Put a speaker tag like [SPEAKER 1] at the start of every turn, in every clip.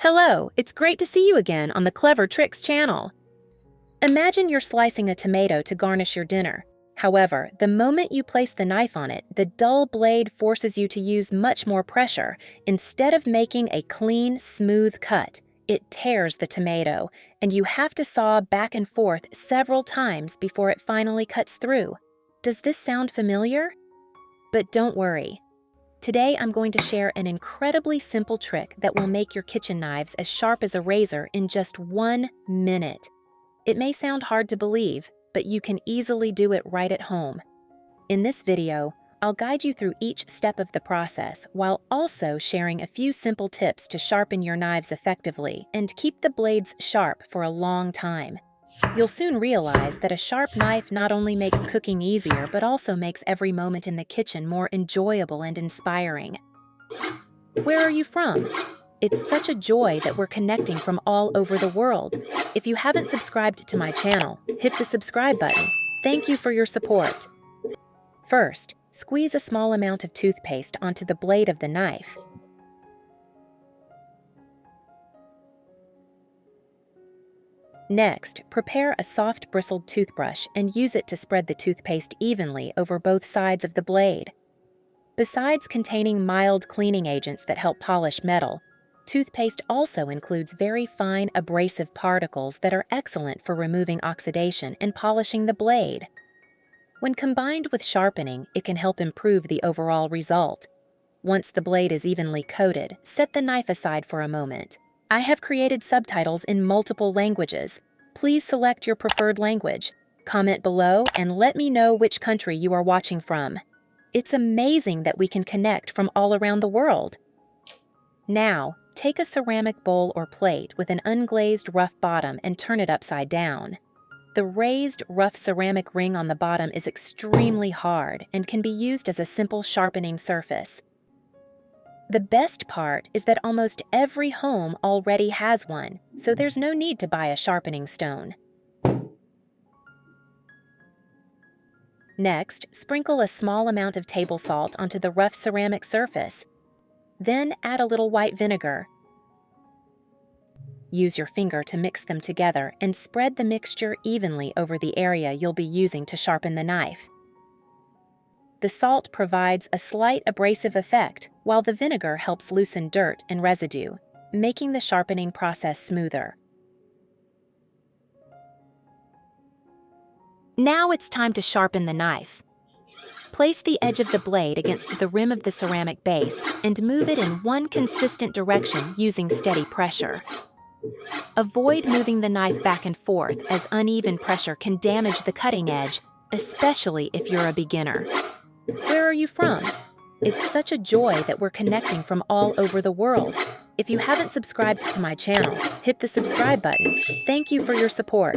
[SPEAKER 1] Hello, it's great to see you again on the Clever Tricks channel. Imagine you're slicing a tomato to garnish your dinner. However, the moment you place the knife on it, the dull blade forces you to use much more pressure. Instead of making a clean, smooth cut, it tears the tomato, and you have to saw back and forth several times before it finally cuts through. Does this sound familiar? But don't worry. Today, I'm going to share an incredibly simple trick that will make your kitchen knives as sharp as a razor in just 1 minute. It may sound hard to believe, but you can easily do it right at home. In this video, I'll guide you through each step of the process while also sharing a few simple tips to sharpen your knives effectively and keep the blades sharp for a long time. You'll soon realize that a sharp knife not only makes cooking easier, but also makes every moment in the kitchen more enjoyable and inspiring. Where are you from? It's such a joy that we're connecting from all over the world. If you haven't subscribed to my channel, hit the subscribe button. Thank you for your support. First, squeeze a small amount of toothpaste onto the blade of the knife. Next, prepare a soft bristled toothbrush and use it to spread the toothpaste evenly over both sides of the blade. Besides containing mild cleaning agents that help polish metal, toothpaste also includes very fine abrasive particles that are excellent for removing oxidation and polishing the blade. When combined with sharpening, it can help improve the overall result. Once the blade is evenly coated, set the knife aside for a moment. I have created subtitles in multiple languages. Please select your preferred language. Comment below and let me know which country you are watching from. It's amazing that we can connect from all around the world. Now, take a ceramic bowl or plate with an unglazed rough bottom and turn it upside down. The raised, rough ceramic ring on the bottom is extremely hard and can be used as a simple sharpening surface. The best part is that almost every home already has one, so there's no need to buy a sharpening stone. Next, sprinkle a small amount of table salt onto the rough ceramic surface. Then add a little white vinegar. Use your finger to mix them together and spread the mixture evenly over the area you'll be using to sharpen the knife. The salt provides a slight abrasive effect, while the vinegar helps loosen dirt and residue, making the sharpening process smoother. Now it's time to sharpen the knife. Place the edge of the blade against the rim of the ceramic base and move it in one consistent direction using steady pressure. Avoid moving the knife back and forth, as uneven pressure can damage the cutting edge, especially if you're a beginner. Where are you from? It's such a joy that we're connecting from all over the world. If you haven't subscribed to my channel, hit the subscribe button. Thank you for your support.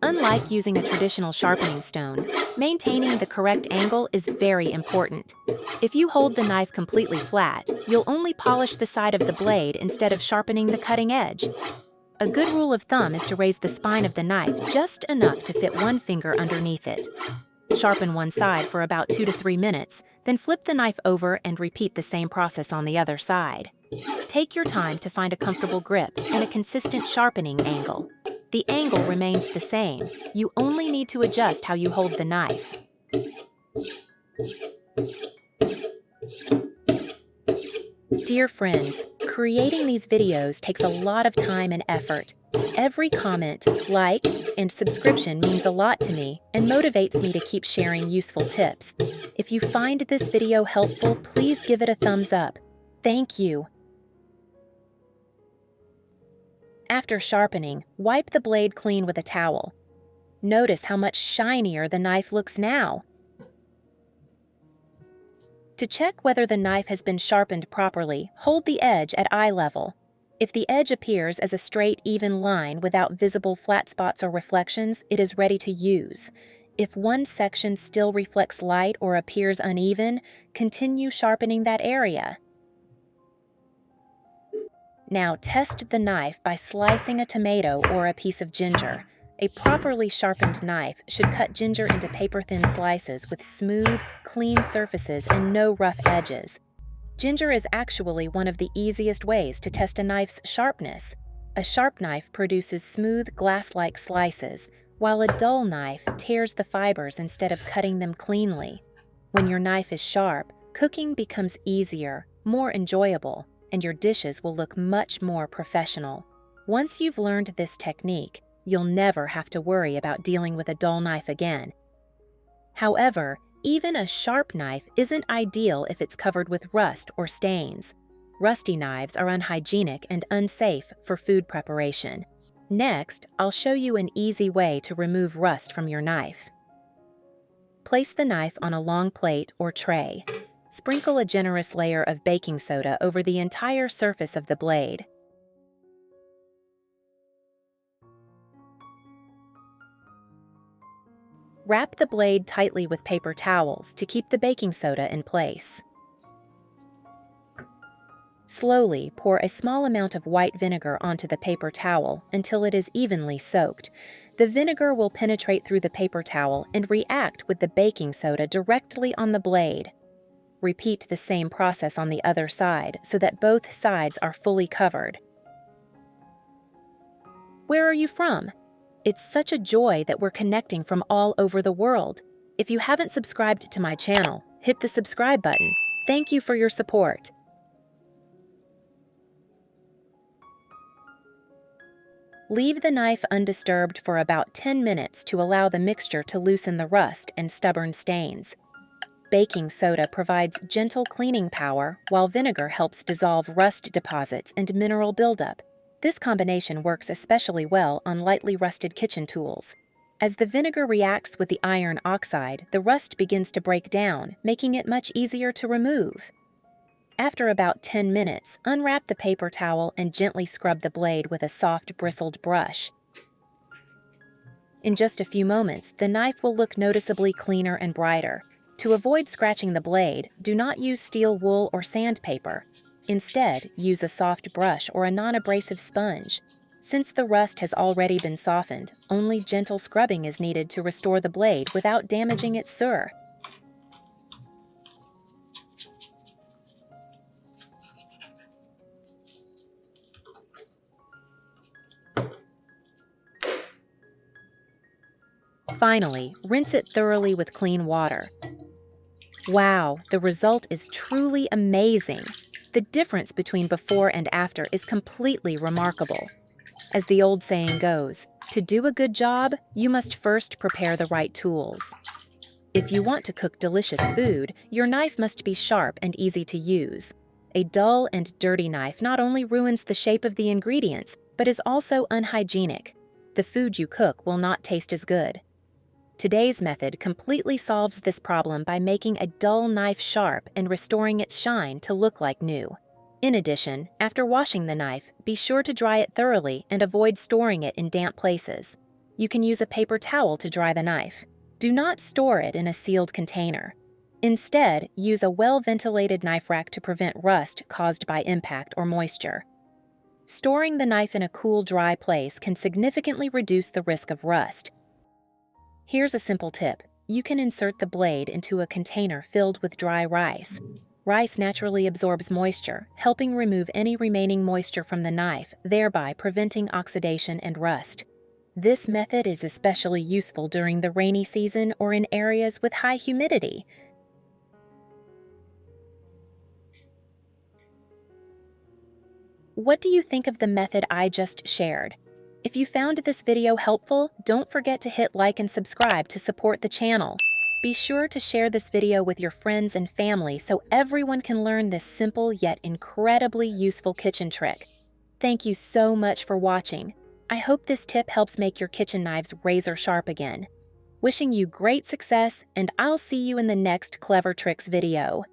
[SPEAKER 1] Unlike using a traditional sharpening stone, maintaining the correct angle is very important. If you hold the knife completely flat, you'll only polish the side of the blade instead of sharpening the cutting edge. A good rule of thumb is to raise the spine of the knife just enough to fit one finger underneath it. Sharpen one side for about 2 to 3 minutes, then flip the knife over and repeat the same process on the other side. Take your time to find a comfortable grip and a consistent sharpening angle. The angle remains the same. You only need to adjust how you hold the knife. Dear friends, creating these videos takes a lot of time and effort. Every comment, like, and subscription means a lot to me and motivates me to keep sharing useful tips. If you find this video helpful, please give it a thumbs up. Thank you. After sharpening, wipe the blade clean with a towel. Notice how much shinier the knife looks now. To check whether the knife has been sharpened properly, hold the edge at eye level. If the edge appears as a straight, even line without visible flat spots or reflections, it is ready to use. If one section still reflects light or appears uneven, continue sharpening that area. Now test the knife by slicing a tomato or a piece of ginger. A properly sharpened knife should cut ginger into paper-thin slices with smooth, clean surfaces and no rough edges. Ginger is actually one of the easiest ways to test a knife's sharpness. A sharp knife produces smooth, glass-like slices, while a dull knife tears the fibers instead of cutting them cleanly. When your knife is sharp, cooking becomes easier, more enjoyable, and your dishes will look much more professional. Once you've learned this technique, you'll never have to worry about dealing with a dull knife again. However, even a sharp knife isn't ideal if it's covered with rust or stains. Rusty knives are unhygienic and unsafe for food preparation. Next, I'll show you an easy way to remove rust from your knife. Place the knife on a long plate or tray. Sprinkle a generous layer of baking soda over the entire surface of the blade. Wrap the blade tightly with paper towels to keep the baking soda in place. Slowly pour a small amount of white vinegar onto the paper towel until it is evenly soaked. The vinegar will penetrate through the paper towel and react with the baking soda directly on the blade. Repeat the same process on the other side so that both sides are fully covered. Where are you from? It's such a joy that we're connecting from all over the world. If you haven't subscribed to my channel, hit the subscribe button. Thank you for your support. Leave the knife undisturbed for about 10 minutes to allow the mixture to loosen the rust and stubborn stains. Baking soda provides gentle cleaning power, while vinegar helps dissolve rust deposits and mineral buildup. This combination works especially well on lightly rusted kitchen tools. As the vinegar reacts with the iron oxide, the rust begins to break down, making it much easier to remove. After about 10 minutes, unwrap the paper towel and gently scrub the blade with a soft, bristled brush. In just a few moments, the knife will look noticeably cleaner and brighter. To avoid scratching the blade, do not use steel wool or sandpaper. Instead, use a soft brush or a non-abrasive sponge. Since the rust has already been softened, only gentle scrubbing is needed to restore the blade without damaging its sur. Finally, rinse it thoroughly with clean water. Wow, the result is truly amazing. The difference between before and after is completely remarkable. As the old saying goes, to do a good job, you must first prepare the right tools. If you want to cook delicious food, your knife must be sharp and easy to use. A dull and dirty knife not only ruins the shape of the ingredients, but is also unhygienic. The food you cook will not taste as good. Today's method completely solves this problem by making a dull knife sharp and restoring its shine to look like new. In addition, after washing the knife, be sure to dry it thoroughly and avoid storing it in damp places. You can use a paper towel to dry the knife. Do not store it in a sealed container. Instead, use a well-ventilated knife rack to prevent rust caused by impact or moisture. Storing the knife in a cool, dry place can significantly reduce the risk of rust. Here's a simple tip. You can insert the blade into a container filled with dry rice. Rice naturally absorbs moisture, helping remove any remaining moisture from the knife, thereby preventing oxidation and rust. This method is especially useful during the rainy season or in areas with high humidity. What do you think of the method I just shared? If you found this video helpful, don't forget to hit like and subscribe to support the channel. Be sure to share this video with your friends and family so everyone can learn this simple yet incredibly useful kitchen trick. Thank you so much for watching. I hope this tip helps make your kitchen knives razor sharp again. Wishing you great success, and I'll see you in the next Clever Tricks video.